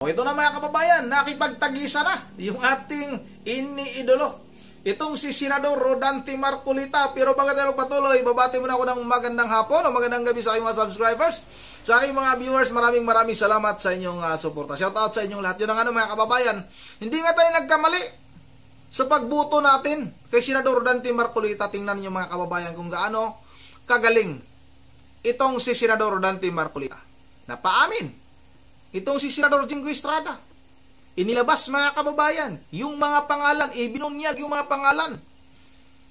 Ito na mga kababayan, nakipagtagisa na yung ating iniidolo. Itong si Senador Rodante Marcolita. Pero bago tayo patuloy, babati muna ako ng magandang hapon o magandang gabi sa aking mga subscribers. Sa aking mga viewers, maraming salamat sa inyong suporta. Shout out sa inyong lahat. Yun ang mga kababayan. Hindi nga tayo nagkamali sa pagbuto natin kay Senador Rodante Marcolita. Tingnan niyo mga kababayan kung gaano kagaling itong si Senador Rodante Marcolita. Napaamin itong si Senador Jinggoy Estrada. Inilabas mga kababayan yung mga pangalan, ibinunyag yung mga pangalan.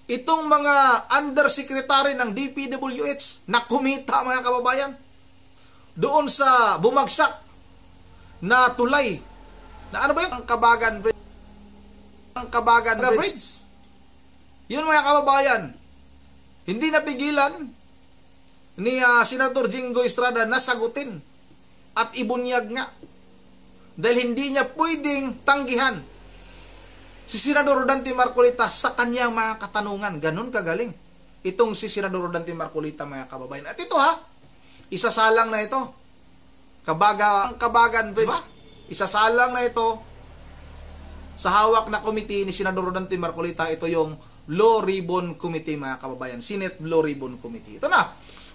Itong mga undersecretary ng DPWH na kumita mga kababayan doon sa bumagsak na tulay na ano ba yun? Ang Kabagan Bridge. Yun mga kababayan, hindi napigilan ni Senador Jinggoy Estrada na sagutin at ibunyag nga. Dahil hindi niya pwedeng tanggihan si Senador Rodante Marcolita sa kanyang mga katanungan. Ganun kagaling itong si Senador Rodante Marcolita mga kababayan. At ito isasalang na ito. Kabagan Bridge. Isasalang na ito sa hawak na committee ni Senador Rodante Marcolita. Ito yung Blue Ribbon Committee mga kababayan. Senate Blue Ribbon Committee. Ito na.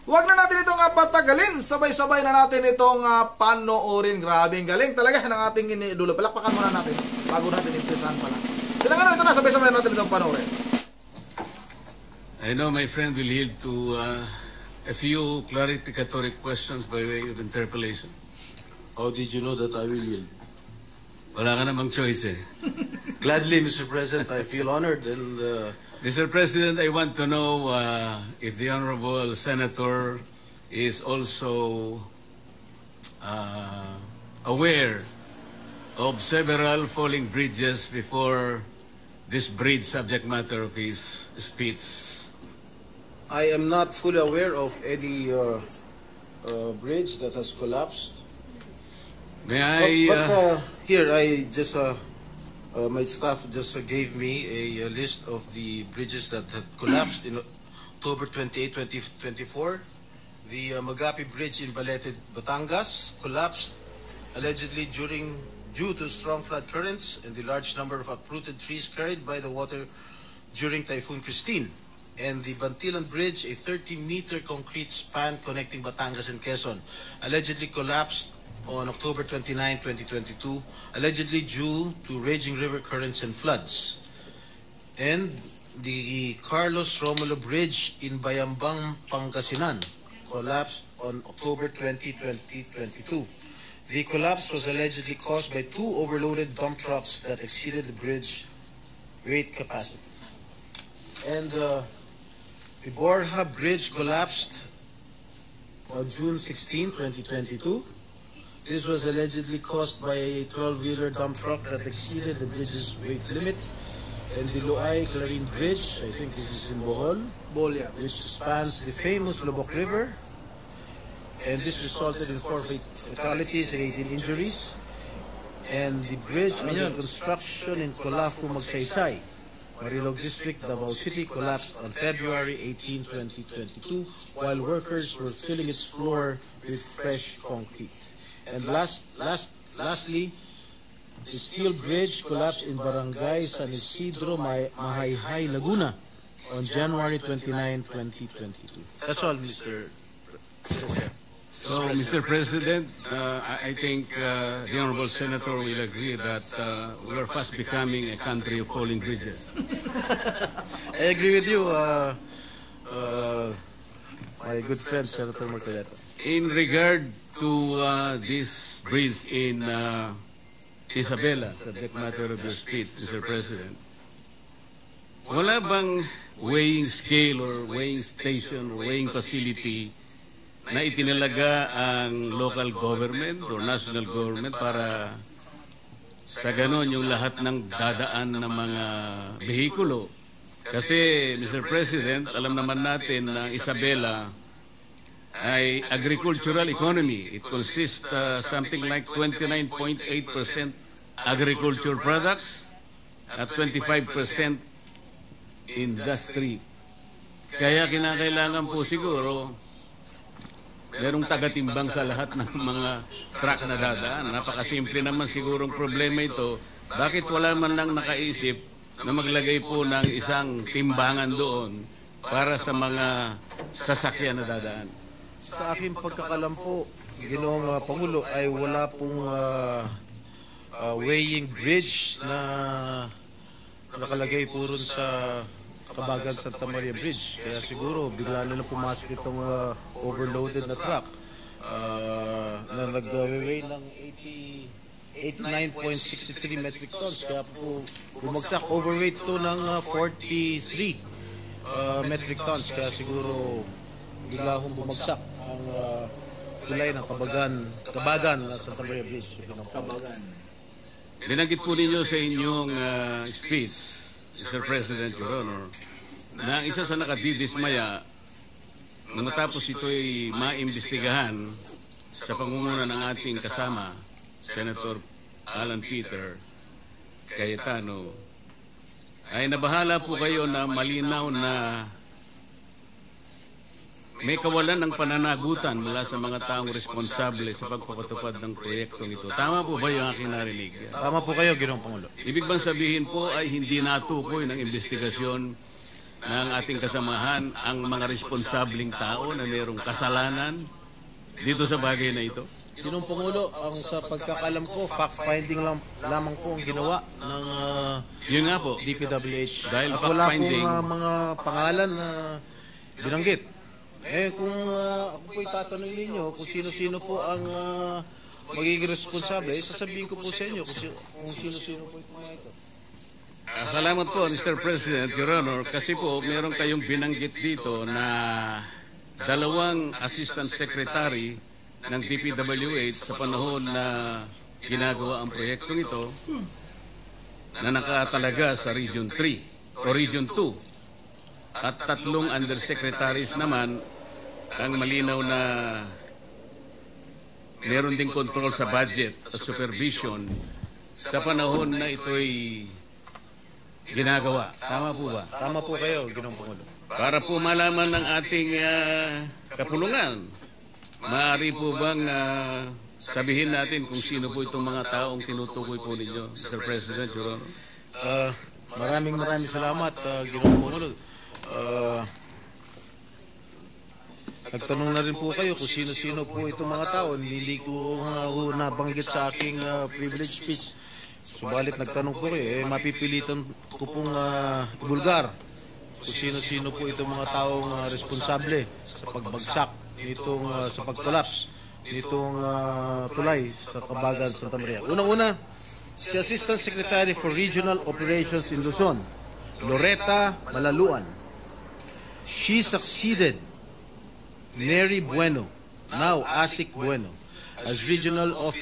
Huwag na natin itong patagalin. Sabay-sabay na natin itong panoorin. Grabing galing talaga ng ating iniidolo. Palakpakan muna natin bago natin impresahan pala. Ito na, sabay-sabay na natin itong panoorin. I know my friend will yield to a few clarificatory questions by way of interpellation. How did you know that I will yield? Wala ka namang choice eh. Gladly, Mr. President, I feel honored and... Mr. President, I want to know if the Honorable Senator is also aware of several falling bridges before this bridge subject matter of his speech. I am not fully aware of any bridge that has collapsed. May I... Here, I just... my staff just gave me a list of the bridges that had collapsed in October 28, 2024. The Magapi Bridge in Balete, Batangas collapsed allegedly due to strong flood currents and the large number of uprooted trees carried by the water during Typhoon Christine. And the Bantilan Bridge, a 30-meter concrete span connecting Batangas and Quezon, allegedly collapsed on October 29, 2022, allegedly due to raging river currents and floods. And the Carlos Romulo Bridge in Bayambang, Pangasinan collapsed on October 20, 2022. The collapse was allegedly caused by two overloaded dump trucks that exceeded the bridge weight capacity. And the Borja Bridge collapsed on June 16, 2022. This was allegedly caused by a 12-wheeler dump truck that exceeded the bridge's weight limit. And the Luay-Clarin Bridge, I think this is in Bohol, which spans the famous Lubok River. And this resulted in 4 fatalities and 18 injuries. And the bridge under construction in Colafu, Magsaysay, Marilog District, Davao City, collapsed on February 18, 2022, while workers were filling its floor with fresh concrete. And lastly, the steel bridge collapsed in Barangay San Isidro, Mahayhay, Laguna on January 29, 2022. That's all, Mr. President. So, Mr. President, I think the Honorable Senator will agree that we are fast becoming a country of falling bridges. I agree with you, my good friend, Senator Marcoleta. In regard to this bridge in Isabela, subject matter of your speech, Mr. President, wala bang weighing scale or weighing station or weighing facility na itinalaga ang local government or national government para sa ganon yung lahat ng dadaan ng mga behikulo? Kasi, Mr. President, alam naman natin na Isabela ay agricultural economy. It consists something like 29.8% agriculture products at 25% industry. Kaya kinakailangan po siguro merong tagatimbang sa lahat ng mga truck na dadaan. Napakasimple naman sigurong problema ito. Bakit wala man lang nakaisip na maglagay po ng isang timbangan doon para sa mga sasakyan na dadaan? Sa aking pagkakalam po, Ginoong Pangulo, ay wala pong weighing bridge na nakalagay po rin sa Kabagan Santa Maria Bridge. Kaya siguro bigla na lang pumasok itong overloaded na truck na nag-weigh ng 89.63 metric tons. Kaya po bumagsak, overweight to ng 43 metric tons. Kaya siguro bigla hong bumagsak ang tulay ng Kabagan na Santa Maria Bridge. Kabagan. Binanggit po ninyo sa inyong speech, Mr. President, Your Honor, na ang isa sa nakadidismaya nang matapos ito'y maimbestigahan sa pangunguna ng ating kasama, Senator Alan Peter Cayetano, ay nabahala po kayo na malinaw na may kawalan ng pananagutan mula sa mga taong responsable sa pagpapatupad ng proyektong ito. Tama po ba yung aking narinig? Tama po kayo, Ginoong Pangulo. Ibig bang sabihin po ay hindi natukoy ng investigasyon ng ating kasamahan ang mga responsabling tao na mayroong kasalanan dito sa bagay na ito? Ginoong Pangulo, ang sa pagkakalam ko, fact-finding lamang po ang ginawa ng Yun nga po. DPWH. Dahil At wala fact-finding, pong mga pangalan na binanggit. Kung ako po itatanong ninyo kung sino-sino po ang magiging responsable, sasabihin ko po sa inyo kung sino-sino po itong mga ito. Salamat po, Mr. President, Your Honor, kasi po meron kayong binanggit dito na dalawang Assistant Secretary ng DPWH sa panahon na ginagawa ang proyektong ito na nakatalaga sa Region 3 o Region 2. At tatlong undersecretaries naman ang malinaw na meron ding control sa budget at supervision sa panahon na ito'y ginagawa. Tama po ba? Tama po kayo, Ginoong Pangulo. Para po malaman ng ating kapulungan, maaari po bang sabihin natin kung sino po itong mga taong tinutukoy po ninyo, Mr. President, Your Honor? Maraming salamat, Ginoong Pangulo. Nagtanong na rin po kayo kung sino-sino po itong mga tao. Hindi ko nabanggit sa aking privilege speech. Subalit nagtanong po kayo, mapipilitan ko pong ibulgar kung sino-sino po itong mga taong responsable sa pagbagsak nitong sa pagtulaps nitong tulay sa Kabagan Santa Maria. Unang-una, si Assistant Secretary for Regional Operations in Luzon, Loretta Malaluan. She succeeded Mary Bueno, now Asik Bueno, as Regional 2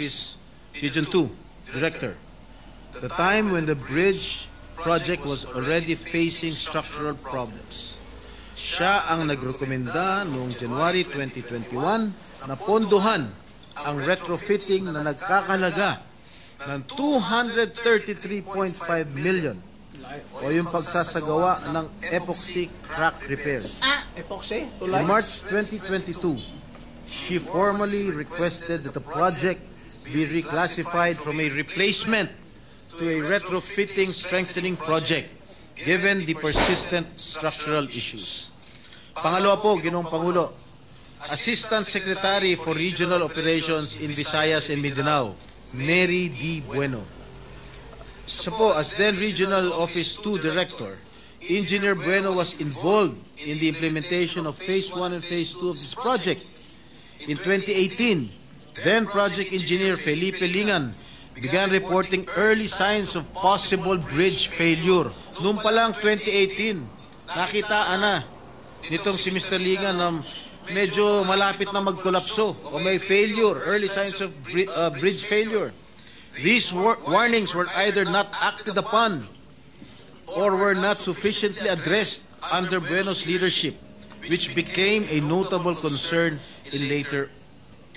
Director. The time when the bridge project was already facing structural problems. Siya ang nagrekomenda noong January 2021 na pondohan ang retrofitting na nagkakalaga ng 233.5 million o yung pagsasagawa ng epoxy crack repairs. Epoxy? In March 2022, she formally requested that the project be reclassified from a replacement to a retrofitting strengthening project given the persistent structural issues. Pangalawa po, Ginoong Pangulo, Assistant Secretary for Regional Operations in Visayas and Mindanao, Mary D. Bueno. Siya po, as then Regional Office 2 Director, Engineer Bueno was involved in the implementation of Phase 1 and Phase 2 of this project. In 2018, then Project Engineer Felipe Lingan began reporting early signs of possible bridge failure. Noong pa lang 2018, nakitaan na nitong si Mr. Lingan na medyo malapit na magkolapso o may failure, early signs of bridge failure. These warnings were either not acted upon or were not sufficiently addressed under Bueno's leadership, which became a notable concern in later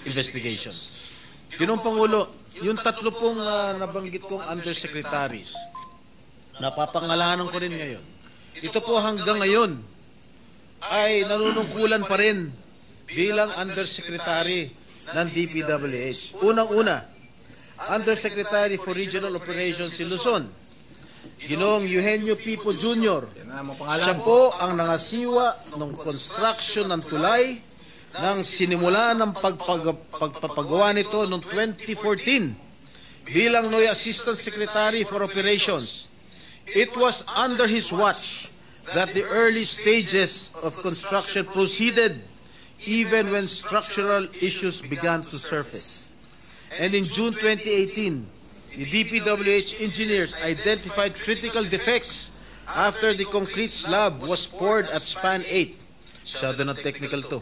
investigations. Ginoong Pangulo, yung tatlo pong nabanggit kong undersecretaries, napapangalanan ko rin ngayon. Ito po hanggang ngayon ay nanunungkulan pa rin bilang Undersecretary ng DPWH. Unang-una, Undersecretary for Regional Operations si Luzon, Ginoong Eugenio Pipo Jr. Siya po ang nangasiwa ng construction ng tulay nang sinimula ng pagpapagawa nito noong 2014 bilang NOI Assistant Secretary for Operations. It was under his watch that the early stages of construction proceeded even when structural issues began to surface. And in June 2018, the DPWH engineers identified critical defects after the concrete slab was poured at span 8. Masyado na technical to.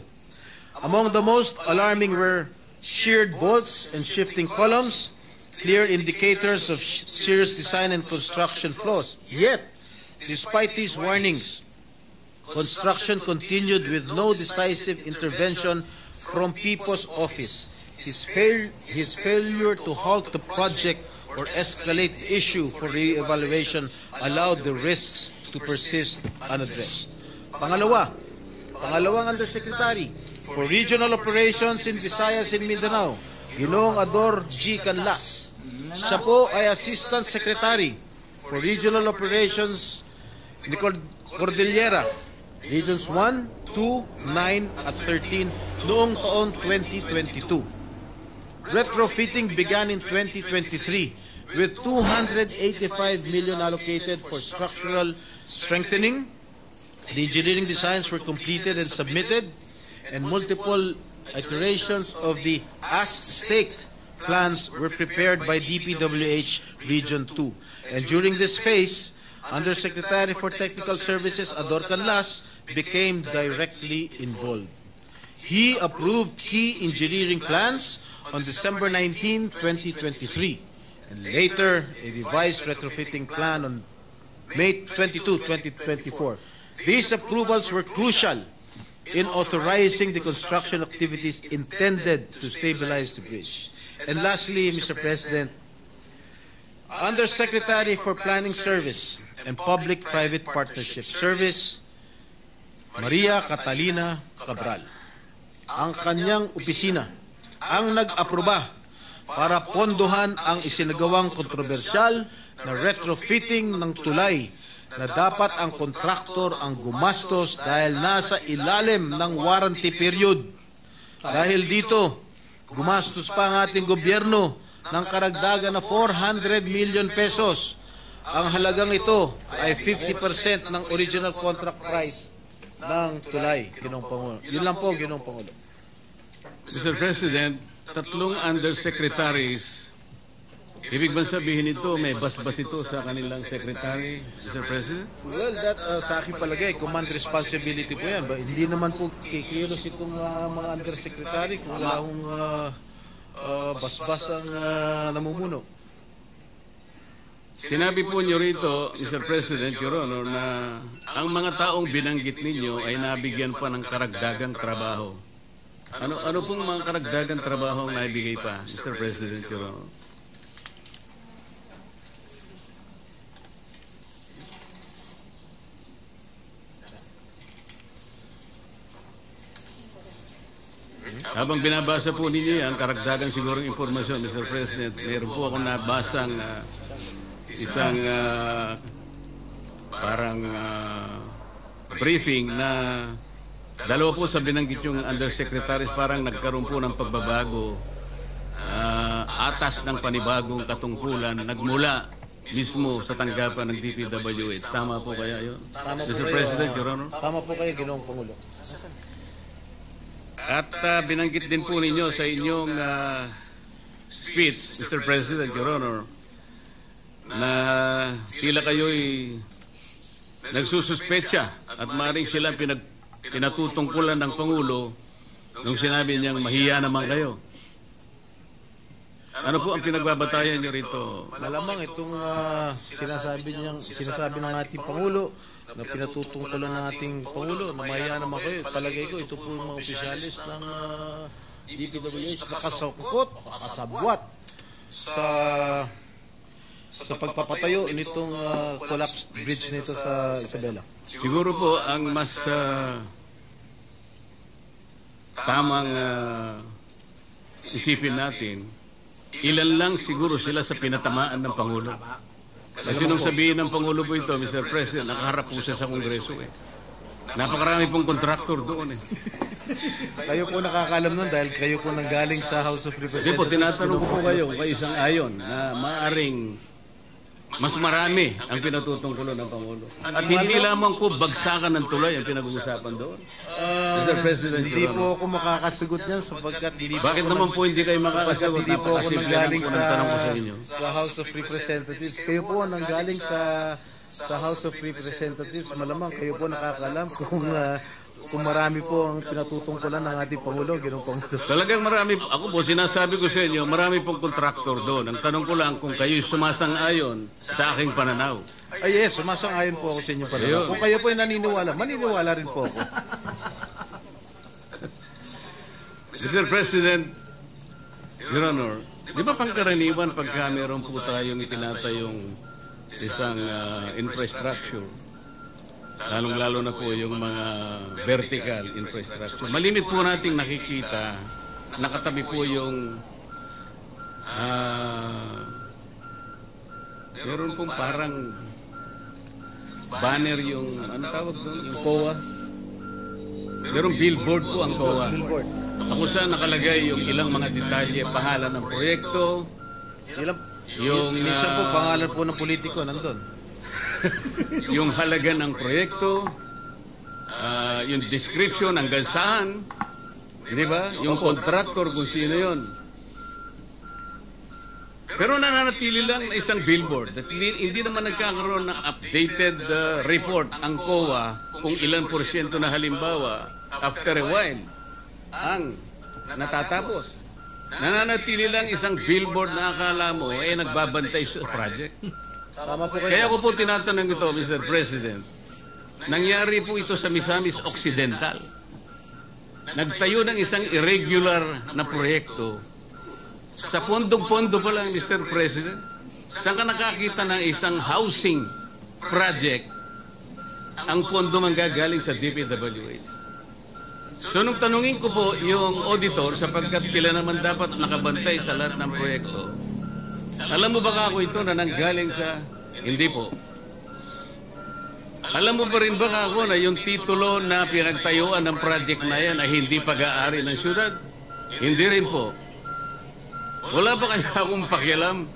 Among the most alarming were sheared bolts and shifting columns, clear indicators of serious design and construction flaws. Yet, despite these warnings, construction continued with no decisive intervention from Pipo's office. His failure to halt the project or escalate the issue for re-evaluation allowed the risks to persist unaddressed. Pangalawang Undersecretary for Regional Operations in Visayas and Mindanao, Ginoong Ador G. Canlas. Siya po ay Assistant Secretary for Regional Operations in Cordillera, Regions 1, 2, 9 at 13 noong taon 2022. Retrofitting began in 2023 with 285 million allocated for structural strengthening. The engineering designs were completed and submitted, and multiple iterations of the as-staked plans were prepared by DPWH Region 2. And during this phase, Undersecretary for Technical Services Ador Canlas became directly involved. He approved key engineering plans on December 19, 2023, and later a revised retrofitting plan on May 22, 2024. These approvals were crucial in authorizing the construction activities intended to stabilize the bridge. And lastly, Mr. President, Undersecretary for Planning Service and Public-Private Partnership Service, Maria Catalina Cabral. Ang kanyang opisina ang nag-aproba para pondohan ang isinagawang kontrobersyal na retrofitting ng tulay na dapat ang kontraktor ang gumastos dahil nasa ilalim ng warranty period. Dahil dito, gumastos pa ang ating gobyerno ng karagdagan na 400 million pesos. Ang halagang ito ay 50% ng original contract price ng tulay, Ginoong Pangulo. Yun lang po, Ginoong Pangulo. Mr. President, tatlong undersecretaries, ibig bang sabihin ito, may basbas ito sa kanilang secretary, Mr. President? Well, that sa akin palagay, command responsibility po yan. Hindi naman po kikilos itong mga undersecretary kung wala akong basbas ang namumuno. Sinabi po niyo rito, Mr. President, Your Honor, na ang mga taong binanggit ninyo ay nabigyan pa ng karagdagang trabaho. Ano pong mga karagdagang trabaho ang naibigay pa, Mr. President, Your Honor? Habang binabasa po ninyo yan, karagdagan siguro impormasyon, Mr. President, meron po akong nabasang isang parang briefing na dalawa po sa binanggit yung undersecretaries parang nagkaroon po ng pagbabago, atas ng panibagong katungkulan, nagmula mismo sa tanggapan ng DPWH. Tama po kaya yun? Mr. President, Your Honor? Tama po kayo, Ginoong Pangulo. At binanggit din po ninyo sa inyong speech, Mr. President, Your Honor, na sila kayo'y nagsususpecha at maaaring silang pinatutungkulan ng Pangulo nung sinabi niyang mahiya naman kayo. Ano po ang pinagbabatayan niyo rito? Malamang itong sinasabi ng ating Pangulo na pinatutungkulan ng ating Pangulo na mahiya naman kayo. Palagay ko, ito po yung mga opisyalis ng DPWH na kasangkot o kasabwat sa pagpapatayo nitong collapsed bridge nito sa Isabela. Siguro po ang mas tamang isipin natin, ilan lang siguro sila sa pinatamaan ng Pangulo. Kasi nung sabihin ng Pangulo po ito, Mr. President, nakaharap po siya sa Kongreso eh. Napakarami pong kontraktor doon eh. Kayo po nakakalam nun dahil kayo po nanggaling sa House of Kasi po, Representatives. tinatanong ko po kayo kung isang ayon na maaring mas marami ang pinatutungkulo ng Pangulo. At hindi lamang po bagsakan ng tulay ang pinag-uusapan doon. Mr. President, Hindi Your po Honor. ako makakasagot yan sapagkat hindi po Bakit naman po hindi kayo makakasagot? Hindi po ako Napakasimple lang nanggaling po ng tanong ko sa inyo. sa House of Representatives. Kayo po nanggaling sa House of Representatives. Malamang kayo po nakakalam kung marami po ang pinatutungkulan ng ating Pangulo, Ginoong Pangulo. Talagang marami, ako po sinasabi ko sa inyo, marami pong kontraktor doon. Ang tanong ko lang kung kayo'y sumasang-ayon sa aking pananaw. Ay yes, sumasang-ayon po ako sa inyo pala. Ayun. Kung kayo po ay naniniwala, maniniwala rin po ako. Mr. President, Your Honor, di ba pangkaraniwan pagka meron po tayong itinatayong isang infrastructure, lalong-lalo na po yung mga vertical infrastructure. Malimit po nating nakikita, nakatabi po yung meron pong parang banner yung, ano tawag doon, yung COA. Merong billboard po ang COA. Kung saan nakalagay yung ilang mga detalye, pangalan ng proyekto, yung Minsan po pangalan po ng politiko nandun. yung halaga ng proyekto, yung description hanggang saan, di ba? Yung contractor kung sino yon. Pero nananatili lang na isang billboard. At hindi naman nagkakaroon ng updated report ang COA kung ilan porsyento na halimbawa after a while ang natatapos. Nananatili lang isang billboard na akala mo nagbabantay sa project. Tama po kayo. Kaya ko po tinatanong ito, Mr. President, nangyari po ito sa Misamis Occidental. Nagtayo ng isang irregular na proyekto. Sa pondong-pondo pa lang, Mr. President, saan ka nakakita ng isang housing project ang pondo manggagaling sa DPWH? So nung tanungin ko po yung auditor, sapagkat sila naman dapat nakabantay sa lahat ng proyekto, alam mo ba ako ito na nanggaling sa... Hindi po. Alam mo ba rin ba ako na yung titulo na pinagtayuan ng project na yan ay hindi pag-aari ng syudad? Hindi rin po. Wala ba kayo akong pakialam?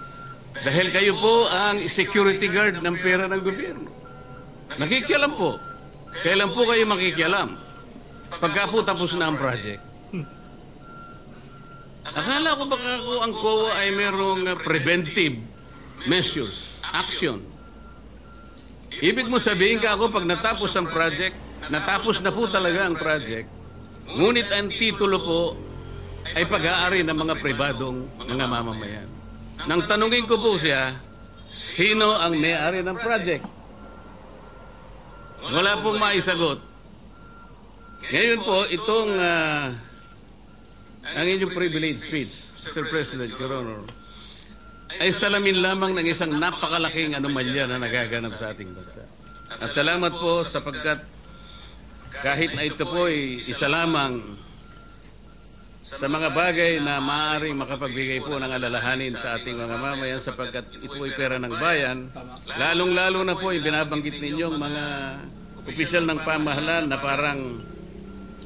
Dahil kayo po ang security guard ng pera ng gobyerno. Nakikialam po. Kailan po kayo makikialam? Pagka po tapos na ang project. Akala ko baka ako ang COA ay merong preventive measures, action. Ibig mo sabihin ka ako pag natapos ang project, natapos na po talaga ang project, ngunit ang titulo po ay pag-aari ng mga pribadong mga mamamayan. Nang tanungin ko po siya, sino ang may-ari ng project? Wala pong maisagot. Ngayon po, itong ang inyong privilege speech, Sir President, Your Honor, ay salamin lamang ng isang napakalaking anomalya na nagaganap sa ating bansa. At salamat po sapagkat kahit na ito po ay isa lamang sa mga bagay na maaaring makapagbigay po ng alalahanin sa ating mga mamayan sapagkat ito ay pera ng bayan, lalong-lalo na po ay binabanggit ninyong mga opisyal ng pamahalaan na parang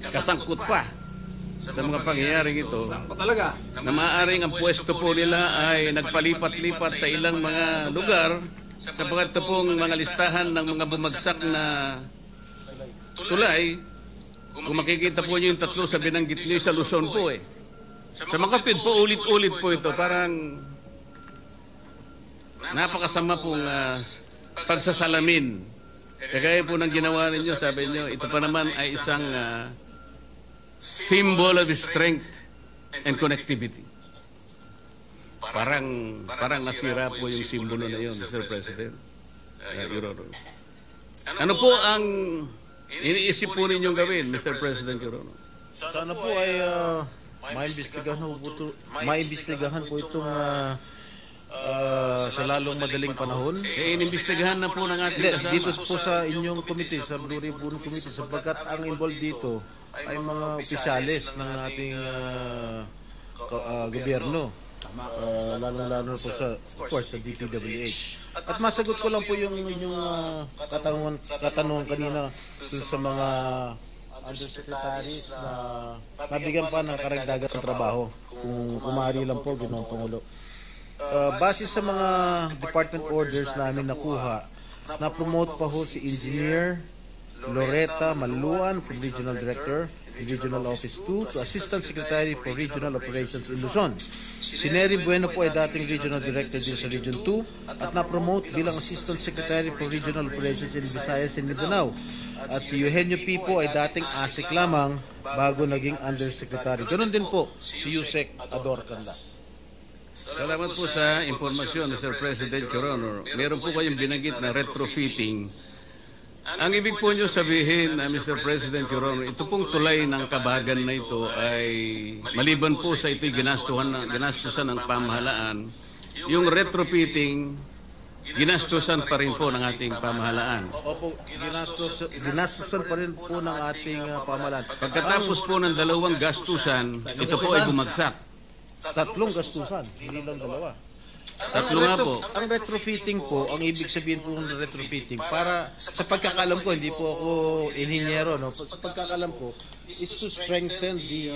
kasangkot pa sa mga pangyayaring ito Talaga. na maaaring ang pwesto po nila ay nagpalipat-lipat sa ilang mga lugar sapagkat ito pong mga listahan ng mga bumagsak na tulay. Kung makikita po nyo yung tatlo sa binanggit nyo sa Luzon po Sa Makapid po ulit-ulit po ito. Parang napakasama pong pagsasalamin. Kagaya po ng ginawa ninyo, sabi nyo, ito pa naman ay isang symbol of strength and connectivity. Parang nasira po yung simbolo na yun, Mr. President. Your Honor. Ano po ang iniisip po ninyong gawin, Mr. President, Your Honor? Sana po ay maimbestigahan po itong sa lalong madaling panahon. Inimbestigahan na po ng ating kasama. Dito po sa inyong committee, sa Blue Ribbon Committee, sapagkat ang involved dito ay mga opisyalis ng ating gobyerno. Lalo po sa, of course, sa DPWH. At masagot ko lang po yung inyong katanungan kanina sa mga undersecretaries na nabigyan pa ng karagdagan ng trabaho. Kung kumari lang po, Ginoong Pangulo. Base sa mga department orders namin nakuha, na-promote pa ho si Engineer Loretta Maluan from Regional Director in Regional Office 2 to Assistant Secretary for Regional Operations in Luzon. Si Nery Bueno po ay dating Regional Director din sa Region 2 at na-promote bilang Assistant Secretary for Regional Operations in Visayas and Mindanao. At si Eugenio Pipo ay dating ASIC lamang bago naging Undersecretary. Ganon din po si Yusek Ador Canlas. Salamat po sa impormasyon, Mr. President, Your Honor. Meron po kayong binanggit na retrofitting. Ang ibig po nyo sabihin, Mr. President, Your Honor, ito pong tulay ng Kabagan na ito ay maliban po sa ito'y ginastusan ng pamahalaan, yung retrofitting, ginastusan pa rin po ng ating pamahalaan. Opo, ginastusan pa rin po ng ating pamahalaan. Pagkatapos po ng dalawang gastusan, ito po ay bumagsak. Tatlong gastusan, hindi lang dalawa. Tatlo nga po. Ang retrofitting po, ang ibig sabihin po ng retrofitting, para sa pagkakalam ko, hindi po ako inhinyero, no? Sa pagkakalam ko, is to strengthen the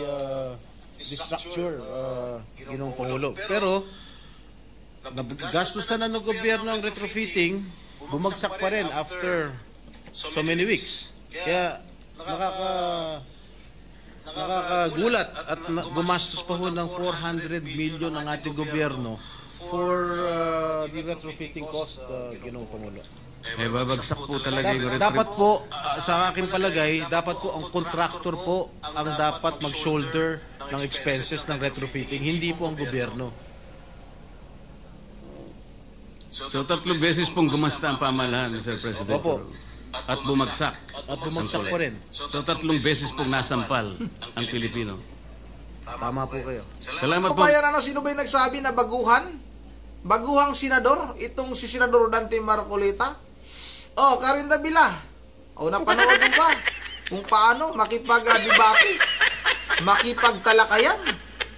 structure, Ginoong Pangulo. Pero, gastusan na ng gobyerno ang retrofitting, bumagsak pa rin after so many weeks. Kaya, nakakagulat at gumastos pa ho ng 400 million ang ating gobyerno for the retrofitting cost, Ginoong Pangulo. Babagsak po talaga yung retrofitting. Dapat po, sa aking palagay, dapat po ang contractor po ang dapat mag-shoulder ng expenses ng retrofitting, hindi po ang gobyerno. So 3 beses pong gumasta ang pamahalaan, Mr. President. Opo. At bumagsak. At bumagsak po rin. So 3 beses pong nasampal ang Pilipino. Tama po kayo. Salamat po. Kabayan, sino ba yung nagsabi na baguhang senador, itong si Senador Dante Marcolita? Karin Davila. Napanood mo ba kung paano makipag-debate, makipagtalakayan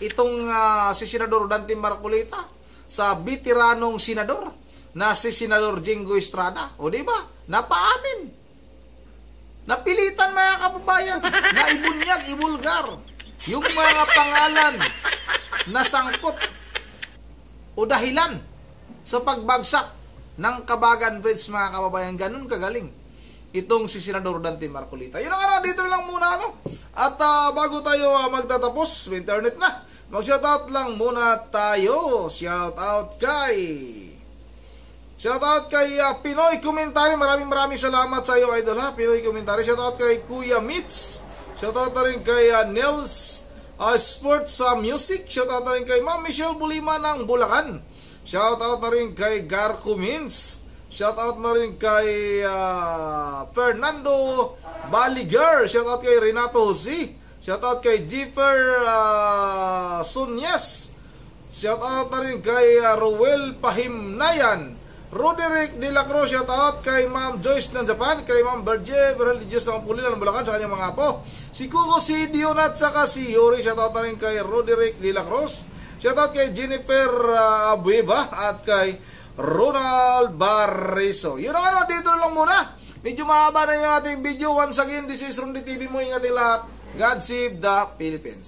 itong si Senador Dante Marcolita sa veteranong senador na si Senador Jingo Estrada? Di ba? Napaamin. Napilitan, mga kababayan, na ibunyag, ibulgar yung mga pangalan na sangkot o dahilan sa pagbagsak ng Kabagan Bridge, mga kababayan. Ganun kagaling itong si Senador Dante Marcolita. Yun ang dito lang muna, At bago tayo magtatapos, internet na, mag-shoutout lang muna tayo. Shoutout kay Pinoy Komentary. Maraming salamat sa iyo, idol, Pinoy Komentary. Shoutout kay Kuya Mitz. Shoutout na rin kay Nels Sports Music. Shoutout na rin kay Ma'am Michelle Bulima ng Bulacan. Shoutout na rin kay Garco Mins. Shoutout na rin kay Fernando Baliger. Shoutout kay Renato Jose. Shoutout kay Jiffer Sunyas. Shoutout na rin kay Ruel Pahimnayan. Roderick De La Cruz, shoutout kay Ma'am Joyce ng Japan, kay Ma'am Berge Religious ng Pulilan ng Bulacan sa kanyang mga apo. Si Kuko, si Dion at saka si Yuri, shoutout na rin kay Roderick De La Cruz. Shoutout kay Jennifer Abueva at kay Ronald Barriso. Yun ang dito lang muna. Medyo mahaba na yung ating video. Once again, this is Rondi TV mo. Ingatin lahat. God save the Philippines.